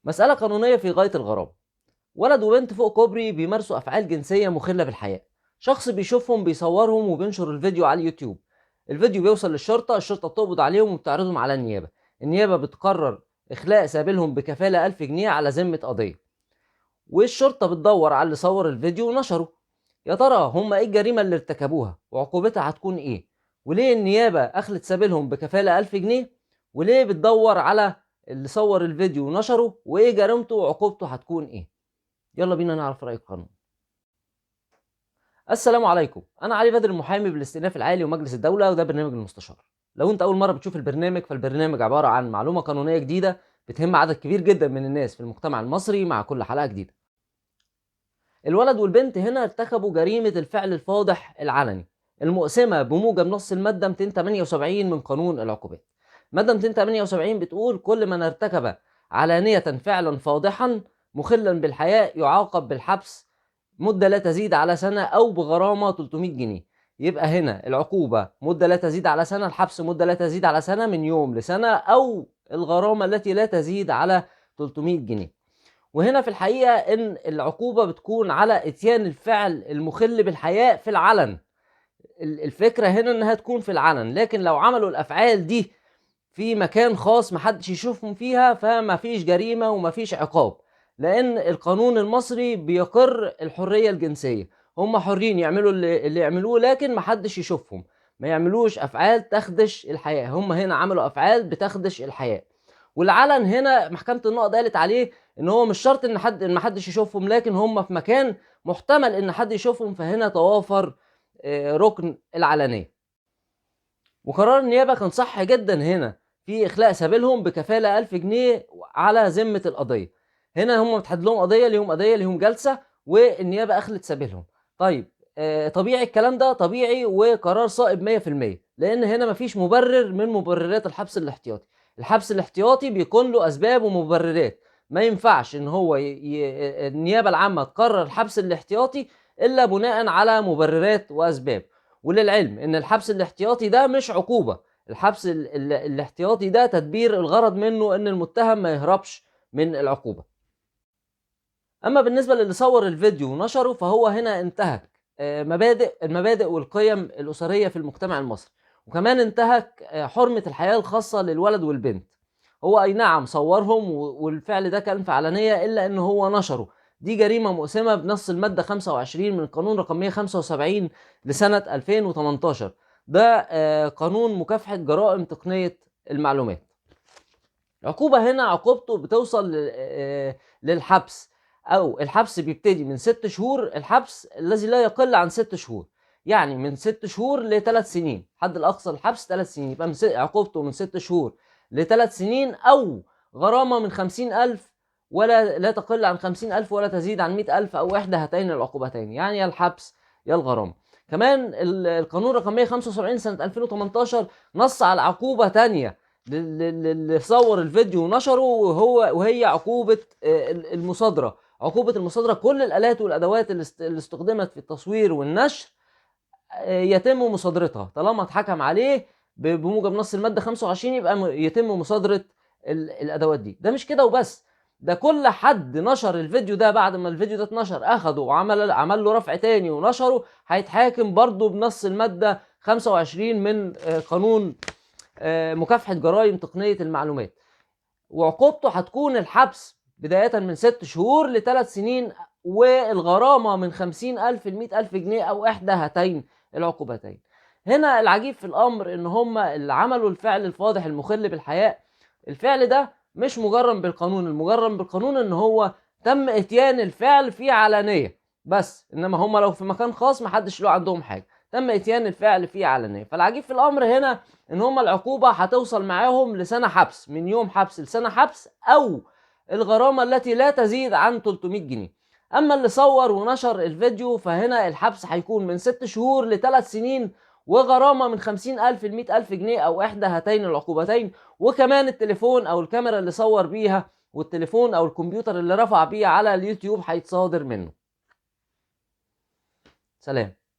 مسألة قانونية في غاية الغرابة. ولد وبنت فوق كوبري بيمارسوا أفعال جنسية مخلة بالحياة. شخص بيشوفهم بيصورهم وبينشر الفيديو على اليوتيوب. الفيديو بيوصل للشرطة، الشرطة بتقبض عليهم وبتعرضهم على النيابة. النيابة بتقرر إخلاء سبيلهم بكفالة 1000 جنيه على ذمة قضية. والشرطة بتدور على اللي صور الفيديو ونشره. يا ترى هم إيه الجريمة اللي ارتكبوها وعقوبتها هتكون إيه؟ وليه النيابة أخلت سبيلهم بكفالة 1000 جنيه؟ وليه بتدور على اللي صور الفيديو ونشره؟ وإيه جريمته وعقوبته هتكون إيه؟ يلا بينا نعرف رأي القانون. السلام عليكم، أنا علي بدر، المحامي بالاستئناف العالي ومجلس الدولة، وده برنامج المستشار. لو أنت أول مرة بتشوف البرنامج، فالبرنامج عبارة عن معلومة قانونية جديدة بتهم عدد كبير جدا من الناس في المجتمع المصري مع كل حلقة جديدة. الولد والبنت هنا ارتكبوا جريمة الفعل الفاضح العلني المؤسمة بموجب نص المادة 278 من قانون العقوبات. مادة 278 بتقول: كل من ارتكب علانية فعلا فاضحا مخلا بالحياء يعاقب بالحبس مدة لا تزيد على سنة أو بغرامة 300 جنيه. يبقى هنا العقوبة مدة لا تزيد على سنة، الحبس مدة لا تزيد على سنة من يوم لسنة، أو الغرامة التي لا تزيد على 300 جنيه. وهنا في الحقيقة إن العقوبة بتكون على إتيان الفعل المخل بالحياء في العلن. الفكرة هنا إنها تكون في العلن، لكن لو عملوا الأفعال دي في مكان خاص محدش يشوفهم فيها فما فيش جريمة وما فيش عقاب، لأن القانون المصري بيقر الحرية الجنسية. هم حرين يعملوا اللي يعملوه، لكن محدش يشوفهم، ما يعملوش أفعال تخدش الحياة. هم هنا عملوا أفعال بتخدش الحياة. والعلن هنا محكمة النقض قالت عليه ان هو مش شرط ان محدش يشوفهم، لكن هم في مكان محتمل ان حد يشوفهم، فهنا توافر ركن العلنية. وقرار النيابة كان صح جدا هنا في إخلاء سبيلهم بكفالة 1000 جنيه على ذمة القضية. هنا هم متحدد لهم قضية ليهم جلسة، والنيابة أخلت سبيلهم. طيب، طبيعي الكلام ده طبيعي وقرار صائب 100%، لأن هنا مفيش مبرر من مبررات الحبس الاحتياطي. الحبس الاحتياطي بيكون له أسباب ومبررات. ما ينفعش إن هو النيابة العامة تقرر الحبس الاحتياطي إلا بناء على مبررات وأسباب. وللعلم ان الحبس الاحتياطي ده مش عقوبة. الحبس الاحتياطي ده تدبير، الغرض منه ان المتهم ما يهربش من العقوبة. اما بالنسبة للي صور الفيديو ونشره، فهو هنا انتهك المبادئ والقيم الأسرية في المجتمع المصري، وكمان انتهك حرمة الحياة الخاصة للولد والبنت. هو اي نعم صورهم والفعل ده كان في علانية، الا ان هو نشره. دي جريمة مؤسمة بنص المادة 25 من قانون رقم 175 لسنة 2018. ده قانون مكافحة جرائم تقنية المعلومات. عقوبة هنا عقوبته بتوصل للحبس، او الحبس بيبتدي من 6 شهور، الحبس الذي لا يقل عن 6 شهور. يعني من 6 شهور ل3 سنين، حد الاقصى الحبس 3 سنين، يبقى عقوبته من 6 شهور ل3 سنين، او غرامة من 50,000 ولا لا تقل عن 50,000 ولا تزيد عن 100,000، او احدى هاتين العقوبتين، يعني يا الحبس يا الغرامة. كمان القانون رقم 175 سنة 2018 نص على عقوبة تانية اللي صور الفيديو ونشره، وهي عقوبة المصادرة. عقوبة المصادرة: كل الآلات والأدوات اللي استخدمت في التصوير والنشر يتم مصادرتها طالما اتحكم عليه بموجب نص المادة 25، يبقى يتم مصادرة الأدوات دي. ده مش كده وبس، ده كل حد نشر الفيديو ده بعد ما الفيديو ده اتنشر أخده وعمل له رفع تاني ونشره، هيتحاكم برضه بنص المادة 25 من قانون مكافحة جرائم تقنية المعلومات. وعقوبته هتكون الحبس بداية من 6 شهور ل3 سنين، والغرامة من 50,000 ل100,000 جنيه، أو إحدى هاتين العقوبتين. هنا العجيب في الأمر إن هم اللي عملوا الفعل الفاضح المخل بالحياء، الفعل ده مش مجرم بالقانون. المجرم بالقانون إن هو تم إتيان الفعل في علانية بس، إنما هم لو في مكان خاص محدش له عندهم حاجة. تم إتيان الفعل في علانية. فالعجيب في الأمر هنا ان هم العقوبة هتوصل معاهم لسنة حبس، من يوم حبس لسنة حبس، او الغرامة التي لا تزيد عن 300 جنيه. اما اللي صور ونشر الفيديو، فهنا الحبس هيكون من 6 شهور ل3 سنين، وغرامة من 50,000 ل100,000 جنيه، او احدى هاتين العقوبتين. وكمان التليفون او الكاميرا اللي صور بيها، والتليفون او الكمبيوتر اللي رفع بيه على اليوتيوب هيتصادر منه. سلام.